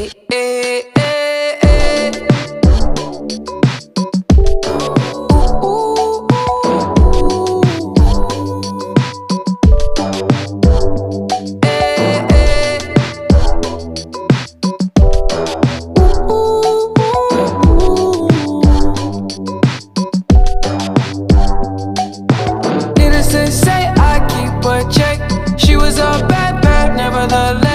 Eh, eh, eh, eh. Ooh, ooh, ooh. Eh, eh. Ooh, ooh. Needless to say, I keep a check. She was a bad, bad, nevertheless.